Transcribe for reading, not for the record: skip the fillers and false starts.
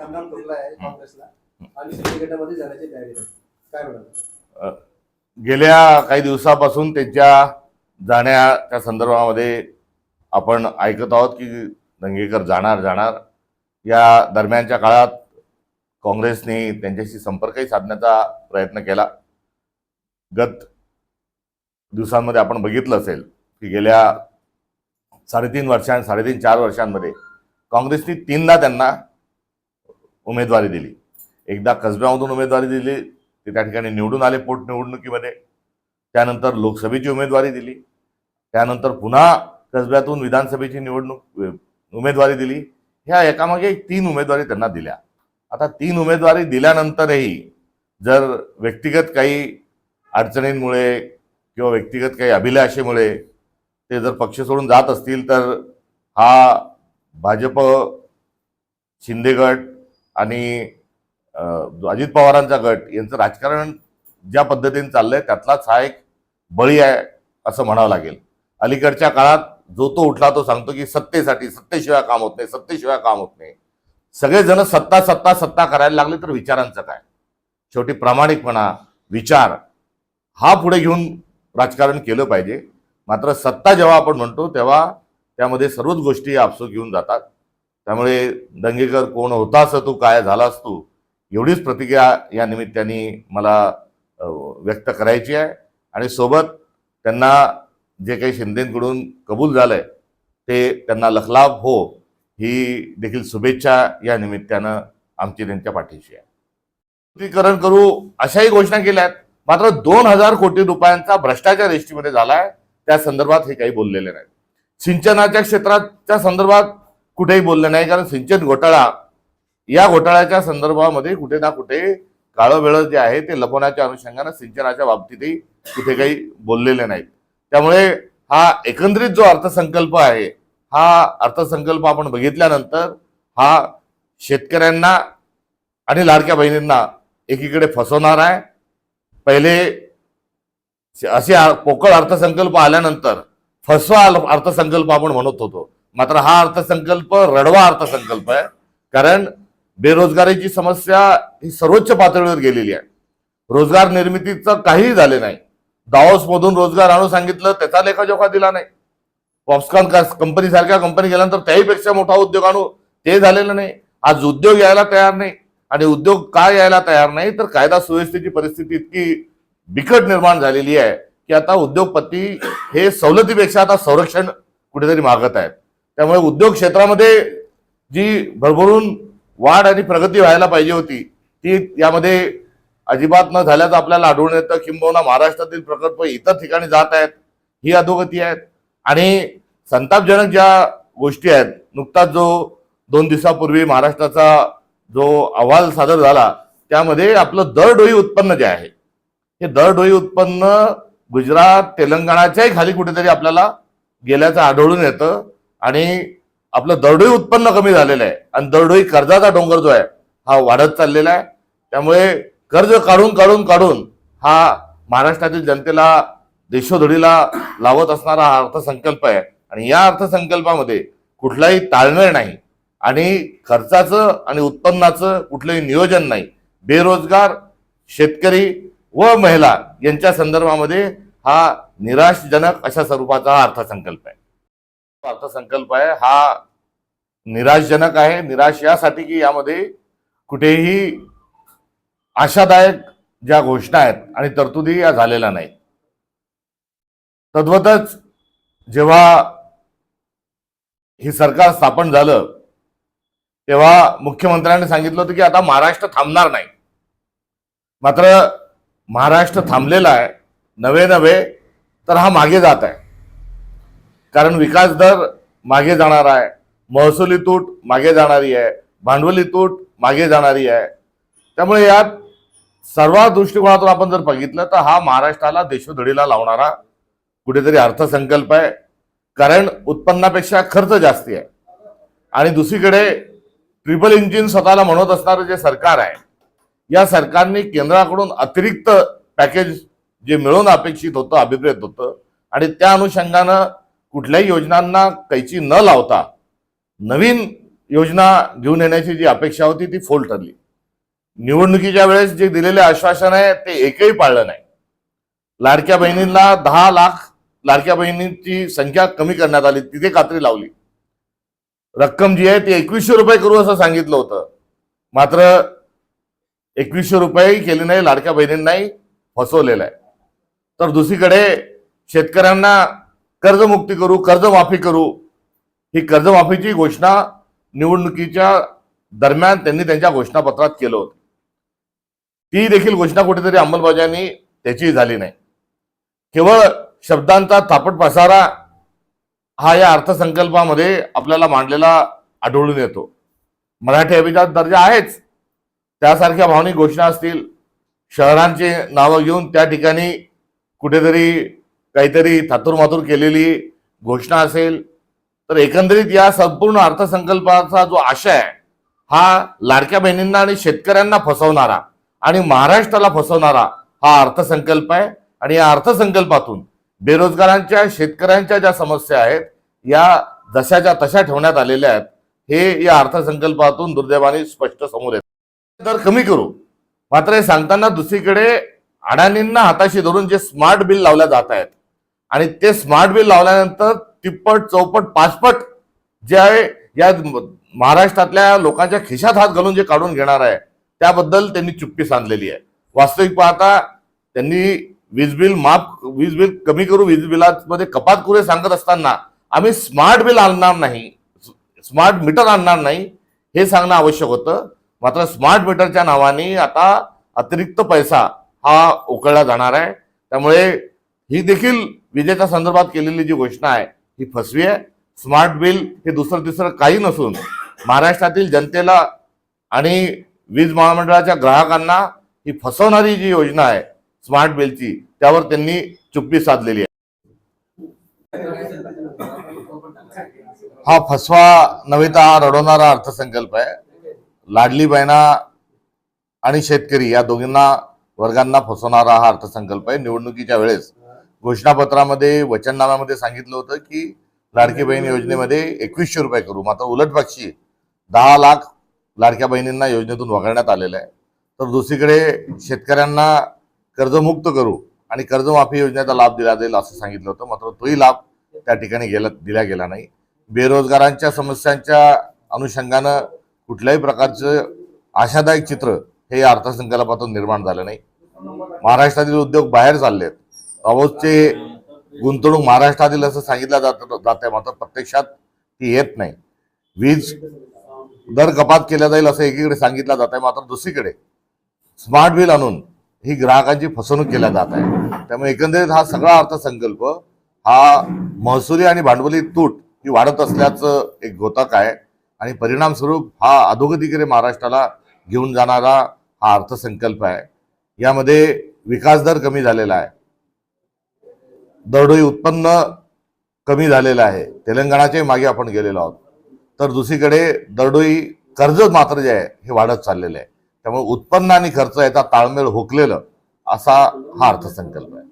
आमदार तुरला आहे काँग्रेसला आणि सिंडिकेटमध्ये जाण्याची तयारी आहे. काय म्हणाल? गेल्या काही दिवसापासून त्यांच्या जाण्याच्या संदर्भामध्ये आपण ऐकत आहोत की दंगेकर जाणार. या दरम्यानच्या काळात काँग्रेसने त्यांच्याशी संपर्कही साधण्याचा प्रयत्न केला. गत दिवसांमध्ये आपण बघितलं असेल की गेल्या 3.5-4 वर्षांमध्ये काँग्रेसने 3दा त्यांना उमेदवारी दिली. एकदा कसब्यामधून उमेदवारी दिली, ते त्या ठिकाणी निवडून आले पोटनिवडणुकीमध्ये. त्यानंतर लोकसभेची उमेदवारी दिली, त्यानंतर पुन्हा कसब्यातून विधानसभेची उमेदवारी दिली. ह्या एकामागे 3 उमेदवारी त्यांना दिल्या. आता 3 उमेदवारी दिल्यानंतरही जर व्यक्तिगत काही अडचणींमुळे किंवा व्यक्तिगत काही अभिलाषेमुळे ते जर पक्ष सोडून जात असतील तर हा भाजप, शिंदे गट आणि अजित पवारांचा गट यांचं राजकारण ज्या पद्धतीने चाललंय त्यातलाच हा एक बळी आहे असं म्हणावं लागेल. अलीकडच्या काळात जो तो उठला तो सांगतो की सत्तेशिवाय काम होत नाही. सगळेजण सत्ता करायला लागले तर विचारांचं काय? शेवटी प्रामाणिकपणा, विचार हा पुढे घेऊन राजकारण केलं पाहिजे. मात्र सत्ता जेव्हा आपण म्हणतो तेव्हा त्यामध्ये सर्वच गोष्टी आपसूक घेऊन जातात. त्यामुळे दंगेकर कोण होतास तू, काय झालास तू, एवढीच प्रतिक्रिया या निमित्ताने मला व्यक्त करायची आहे. आणि सोबत त्यांना जे काही शिंदेकडून कबूल झालंय ते त्यांना लखलाभ हो ही देखील शुभेच्छा या निमित्तानं आमची त्यांच्या पाठीशी आहे. विलीनीकरण करू अशाही घोषणा केल्या आहेत. मात्र 2,000 कोटी रुपयांचा भ्रष्टाचार एसटीमध्ये झालाय, त्या संदर्भात हे काही बोललेले नाही. सिंचनाच्या क्षेत्राच्या संदर्भात कुठेही बोलले नाही, कारण सिंचन घोटाळा या घोटाळ्याच्या संदर्भामध्ये कुठे ना कुठे काळं वेळं जे आहे ते लपवण्याच्या अनुषंगाने सिंचनाच्या बाबतीतही कुठे काही बोललेले नाहीत. त्यामुळे हा एकंदरीत जो अर्थसंकल्प आहे, हा अर्थसंकल्प आपण बघितल्यानंतर हा शेतकऱ्यांना आणि लाडक्या बहिणींना एकीकडे फसवणार आहे. पहिले असे पोकळ अर्थसंकल्प आल्यानंतर फसवा अर्थसंकल्प आपण म्हणत होतो. मात्र हा अर्थसंकल्प रडवा अर्थसंकल्प आहे, कारण बेरोजगारीची समस्या ही सर्वोच्च पातळीवर गेलेली आहे. रोजगार निर्मितीचं काहीही झाले नाही. दावोसमधून रोजगार आणू सांगितलं, त्याचा लेखाजोखा दिला नाही. फॉक्सकॉन कंपनी सारख्या कंपनी गेल्यानंतर त्याहीपेक्षा मोठा उद्योग आणू, ते झालेलं नाही. आज उद्योग यायला तयार नाही. आणि उद्योग का यायला तयार नाही तर कायदा सुव्यवस्थेची परिस्थिती इतकी बिकट निर्माण झालेली आहे की आता उद्योगपती हे सवलतीपेक्षा आता संरक्षण कुठेतरी मागत आहेत. त्यामुळे उद्योग क्षेत्रामध्ये जी भरभरून वाढ आणि प्रगती व्हायला पाहिजे होती ती यामध्ये अजिबात न झाल्याचं आपल्याला आढळून येतं. किंबहुना महाराष्ट्रातील प्रकल्प इतर ठिकाणी जात आहेत, ही अधोगती आहेत. आणि संतापजनक ज्या गोष्टी आहेत, नुकताच जो 2 दिवसापूर्वी महाराष्ट्राचा जो अहवाल सादर झाला त्यामध्ये आपलं दरडोई उत्पन्न जे आहे, हे दरडोई उत्पन्न गुजरात, तेलंगणाच्याही खाली कुठेतरी आपल्याला गेल्याचं आढळून येतं. आणि आपलं दरडोई उत्पन्न कमी झालेलं आहे आणि दरडोई कर्जाचा डोंगर जो आहे हा वाढत चाललेला आहे. त्यामुळे कर्ज काढून हा महाराष्ट्रातील जनतेला देशोधडीला लावत असणारा हा अर्थसंकल्प आहे. आणि या अर्थसंकल्पामध्ये कुठलाही ताळमेळ नाही आणि खर्चाचं आणि उत्पन्नाचं कुठलंही नियोजन नाही. बेरोजगार, शेतकरी व महिला यांच्या संदर्भामध्ये हा निराशजनक अशा स्वरूपाचा हा अर्थसंकल्प आहे. हा निराशजनक आहे. निराश यासाठी की यामध्ये कुठेही आशादायक ज्या घोषणा आहेत आणि तरतुदी या झालेल्या नाहीत. तद्वतच जेव्हा हे सरकार स्थापन झालं तेव्हा मुख्यमंत्र्यांनी सांगितलं होतं की आता महाराष्ट्र थांबणार नाही. मात्र महाराष्ट्र थांबलेला आहे नव्हे तर हा मागे जात आहे. कारण विकास दर मागे जाणार आहे, महसुली तूट मागे जाणारी आहे, भांडवली तूट मागे जाणारी आहे. त्यामुळे यात सर्व दृष्टिकोनातून आपण जर बघितलं तर हा महाराष्ट्राला देशोधडीला लावणारा कुठेतरी अर्थसंकल्प आहे. कारण उत्पन्नापेक्षा खर्च जास्ती आहे. आणि दुसरीकडे ट्रिपल इंजिन स्वतःला म्हणत असणारं जे सरकार आहे, या सरकारने केंद्राकडून अतिरिक्त पॅकेज जे मिळवून अपेक्षित होतं, अभिप्रेत होतं, आणि त्या अनुषंगानं कुठल्याही योजनांना कैची न लावता नवीन योजना घेऊन येण्याची जी अपेक्षा होती ती फोल ठरली. निवडणुकीच्या वेळेस जे दिलेले आश्वासन आहे ते एकही पाळलं नाही. लाडक्या बहिणींना 10 लाख लाडक्या बहिणींची संख्या कमी करण्यात आली, तिथे कात्री लावली. रक्कम जी आहे ती 2100 रुपये करू असं सांगितलं होतं, मात्र 2100 रुपये केली नाही, लाडक्या बहिणींनाही फसवलेलं आहे. तर दुसरीकडे शेतकऱ्यांना कर्जमुक्ती करू, कर्जमाफी करू, ही कर्जमाफीची घोषणा निवडणुकीच्या दरम्यान त्यांनी त्यांच्या घोषणापत्रात केलं होतं. ती देखील घोषणा कुठेतरी अंमलबजावणी त्याची झाली नाही. केवळ शब्दांचा थापट पसारा हा या अर्थसंकल्पामध्ये आपल्याला मांडलेला आढळून येतो. मराठी अभिजात दर्जा आहेच, त्यासारख्या भावनिक घोषणा असतील, शहरांची नावं घेऊन त्या ठिकाणी कुठेतरी काहीतरी थातूरमातूर केलेली घोषणा असेल, तर एकंदरीत या संपूर्ण अर्थसंकल्पाचा जो आशय आहे हा लाडक्या बहिणींना आणि शेतकऱ्यांना फसवणारा आणि महाराष्ट्राला फसवणारा हा अर्थसंकल्प आहे. आणि या अर्थसंकल्पातून बेरोजगारांच्या, शेतकऱ्यांच्या ज्या समस्या आहेत या जशाच्या तशा ठेवण्यात आलेल्या आहेत, हे या अर्थसंकल्पातून दुर्दैवाने स्पष्ट समोर येत. दर कमी करू, मात्र हे सांगताना दुसरीकडे अडाणींना हाताशी धरून जे स्मार्ट बिल लावल्या जात आहेत आणि ते स्मार्ट बिल लावल्यानंतर तिप्पट, चौपट, पाचपट जे आहे या महाराष्ट्रातल्या लोकांच्या खिशात हात घालून जे काढून घेणार आहे त्याबद्दल त्यांनी चुप्पी सांधलेली आहे. वास्तविक पाहता त्यांनी वीज बिल कमी करू, वीज बिलामध्ये कपात करू सांगत असताना आम्ही स्मार्ट बिल आणणार नाही, स्मार्ट मीटर आणणार नाही हे सांगणं आवश्यक होतं. मात्र स्मार्ट मीटरच्या नावाने आता अतिरिक्त पैसा हा उकळला जाणार आहे. त्यामुळे ही देखील विजेच्या संदर्भात केलेली जी घोषणा आहे ही फसवी आहे. स्मार्ट बिल हे दुसरं तिसरं काही नसून महाराष्ट्रातील जनतेला आणि वीज महामंडळाच्या ग्राहकांना ही फसवणारी जी योजना आहे स्मार्ट बिलची, त्यावर त्यांनी चुप्पी साधलेली आहे. हा फसवा नव्हे तर हा रडवणारा अर्थसंकल्प आहे. लाडली बहिणा आणि शेतकरी या दोघांना वर्गांना फसवणारा हा अर्थसंकल्प आहे. निवडणुकीच्या वेळेस घोषणापत्रामध्ये, वचननाम्यामध्ये सांगितलं होतं की लाडकी बहीण योजनेमध्ये 2100 रुपये करू, मात्र उलटपक्षी 10 लाख लाडक्या बहिणींना योजनेतून वगळण्यात आलेलं आहे. तर दुसरीकडे शेतकऱ्यांना कर्जमुक्त करू आणि कर्जमाफी योजनेचा लाभ दिला जाईल असं सांगितलं होतं, मात्र तोही लाभ त्या ठिकाणी दिला गेला नाही. बेरोजगारांच्या समस्यांच्या अनुषंगानं कुठल्याही प्रकारचं आशादायक चित्र हे या अर्थसंकल्पातून निर्माण झालं नाही. महाराष्ट्रातील उद्योग बाहेर चाललेत, अवोजचे गुंतवणूक महाराष्ट्रातील असं सांगितलं जाते, मात्र प्रत्यक्षात ती येत नाही. वीज दर कपात केल्या जाईल असं एकीकडे सांगितलं जात आहे, मात्र दुसरीकडे स्मार्ट बिल आणून ही ग्राहकांची फसवणूक केल्या जात आहे. त्यामुळे एकंदरीत हा सगळा अर्थसंकल्प हा महसुली आणि भांडवली तूट ही वाढत असल्याचं एक घोतक आहे आणि परिणामस्वरूप हा अधोगतीकडे महाराष्ट्राला घेऊन जाणारा हा अर्थसंकल्प आहे. यामध्ये विकास दर कमी झालेला आहे, दरडोई उत्पन्न कमी झालेलं आहे, तेलंगणाच्या मागे आपण गेलेलो आहोत. तर दुसरीकडे दरडोई कर्ज मात्र जे आहे हे वाढत चाललेलं आहे. त्यामुळे उत्पन्न आणि खर्च याचा ताळमेळ हुकलेलं असा हा अर्थसंकल्प आहे.